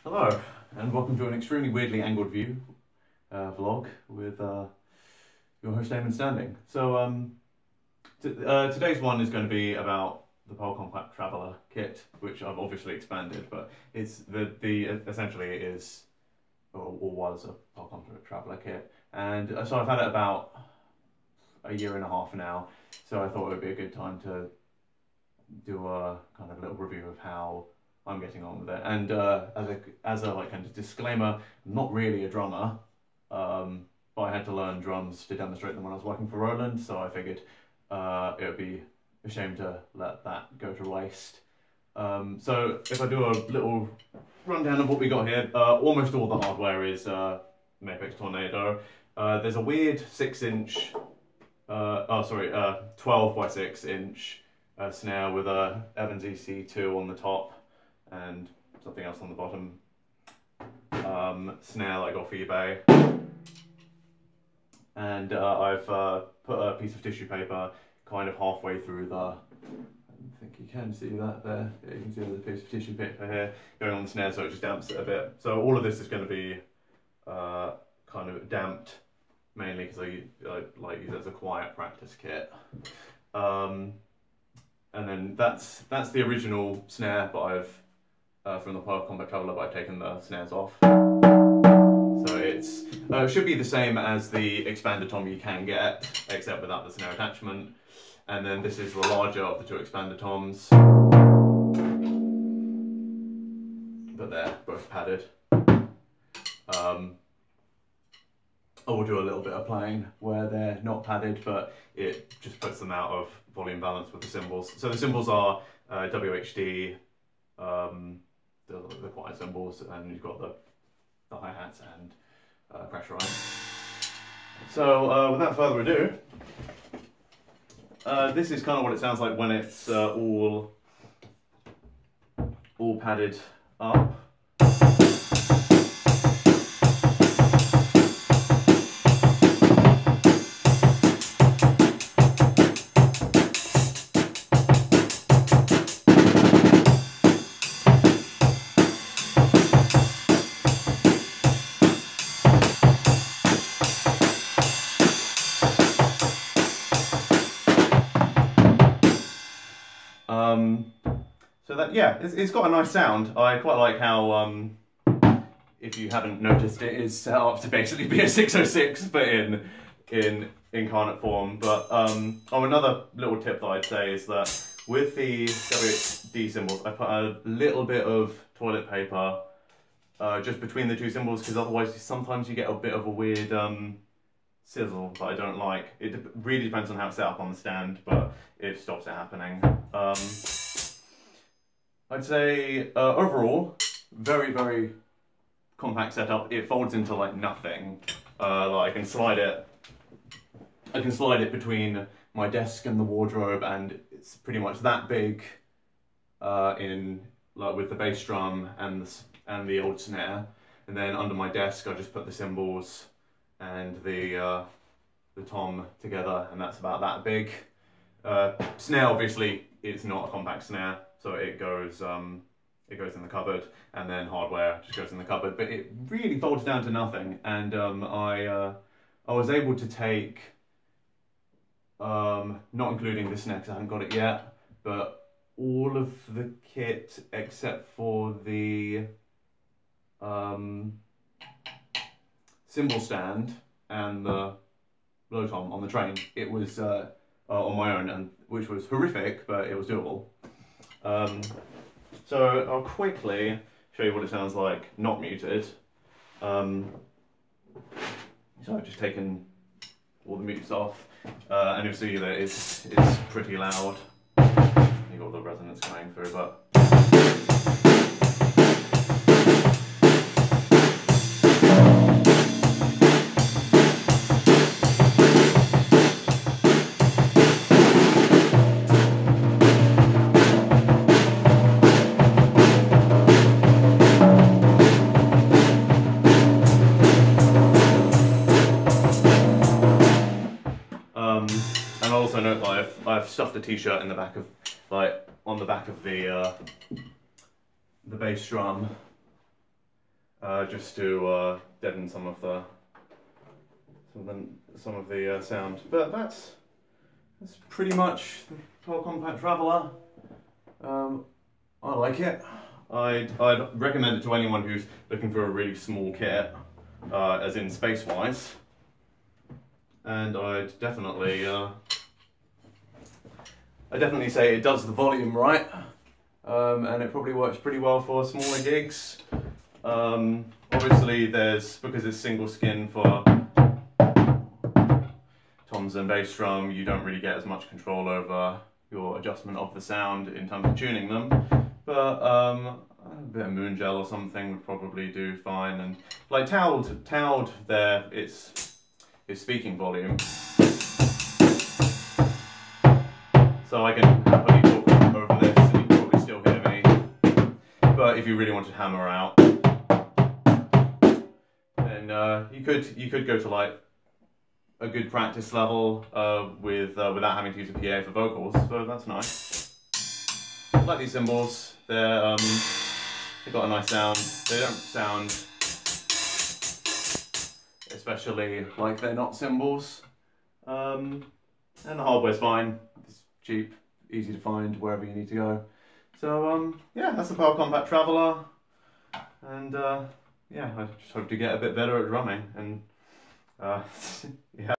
Hello, and welcome to an extremely weirdly angled view vlog with your host Eamon standing. So today's one is going to be about the Pole Compact Traveller kit, which I've obviously expanded, but it's essentially it is or was a Pole Compact Traveller kit, and so I've had it about a year and a half now. So I thought it would be a good time to do a kind of little review of how I'm getting on with it. And as a like kind of disclaimer, I'm not really a drummer, but I had to learn drums to demonstrate them when I was working for Roland, so I figured it would be a shame to let that go to waste. So if I do a little rundown of what we got here, almost all the hardware is Mapex Tornado. There's a weird 6-inch, 12 by 6 inch snare with a Evans EC2 on the top and something else on the bottom. Snare like off eBay. And I've put a piece of tissue paper kind of halfway through the, I think you can see that there. Yeah, you can see there's a piece of tissue paper here going on the snare, so it just damps it a bit. So all of this is going to be kind of damped, mainly because I like use it as a quiet practice kit. And then that's the original snare, but I've from the Pole Compact Traveller, but I've taken the snares off. So it should be the same as the expander tom you can get, except without the snare attachment. And then this is the larger of the two expander toms, but they're both padded. I will do a little bit of playing where they're not padded, but it just puts them out of volume balance with the cymbals. So the cymbals are WHD, the quiet cymbals, and you've got the hi-hats and pressurized. So without further ado, this is kind of what it sounds like when it's all padded up. So that, yeah, it's got a nice sound. I quite like how, if you haven't noticed, it is set up to basically be a 606, but in incarnate form. But another little tip that I'd say is that with the WHD cymbals, I put a little bit of toilet paper just between the two cymbals, because otherwise sometimes you get a bit of a weird sizzle that I don't like. It really depends on how it's set up on the stand, but it stops it happening. I'd say overall, very, very compact setup. It folds into like nothing. Like I can slide it between my desk and the wardrobe, and it's pretty much that big with the bass drum and the old snare. And then under my desk, I just put the cymbals and the tom together, and that's about that big. Snare, obviously, it's not a compact snare, so it goes in the cupboard, and then hardware just goes in the cupboard. But it really folds down to nothing, and I was able to take, not including the snare because I haven't got it yet, but all of the kit except for the cymbal stand and the low tom on the train. It was on my own, and which was horrific, but it was doable. So I'll quickly show you what it sounds like not muted. So I've just taken all the mutes off, and you'll see that it's pretty loud. You've got the resonance coming through, but and I'll also note that I've stuffed a t-shirt in the back of, like, on the back of the bass drum, just to deaden some of the sound. But that's pretty much the Pearl Compact Traveller. I like it. I'd recommend it to anyone who's looking for a really small kit, as in space-wise. And I'd definitely say it does the volume right, and it probably works pretty well for smaller gigs. Obviously, because it's single skin for toms and bass drum, you don't really get as much control over your adjustment of the sound in terms of tuning them. But a bit of moon gel or something would probably do fine. And like towed there, it's speaking volume, so I can happily talk over this and you can probably still hear me. But if you really want to hammer out, then you could go to like a good practice level without having to use a PA for vocals, so that's nice. I like these cymbals. They've got a nice sound. They don't sound especially like they're not cymbals. And the hardware's fine. It's cheap, easy to find wherever you need to go. So yeah, that's the Pearl Compact Traveller. And yeah, I just hope to get a bit better at drumming. And yeah.